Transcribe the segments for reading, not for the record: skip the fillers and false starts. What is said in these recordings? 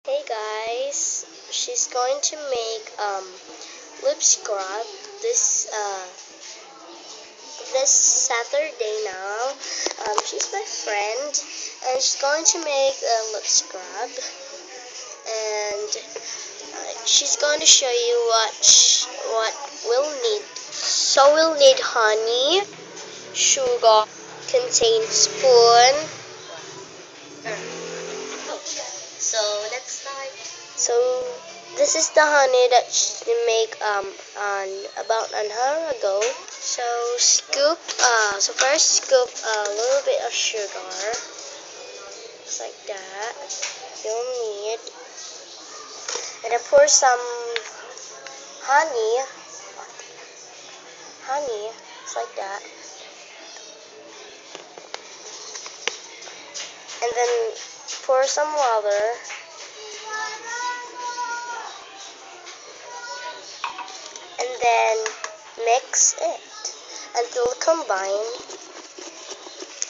Hey guys, she's going to make lip scrub this Saturday now. She's my friend, and she's going to make a lip scrub, and she's going to show you what we'll need. So we'll need honey, sugar, contain spoon. So let's start. So this is the honey that she make about an hour ago. So first scoop a little bit of sugar, just like that. You'll need, and then pour some honey, just like that. And then pour some water. And then mix it until combined.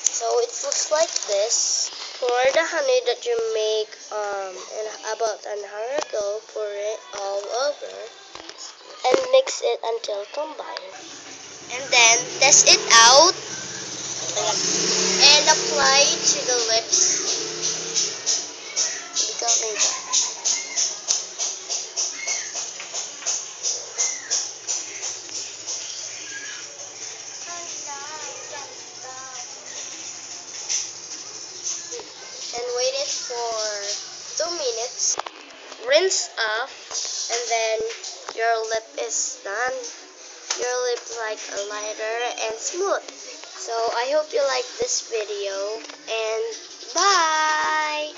So it looks like this. Pour the honey that you make about an hour ago, pour it all over, and mix it until combined. And then test it out and apply to the lips. Becoming that. And wait it for 2 minutes. Rinse off, and then your lip is done. Your lip like lighter and smooth. So I hope you like this video, and bye!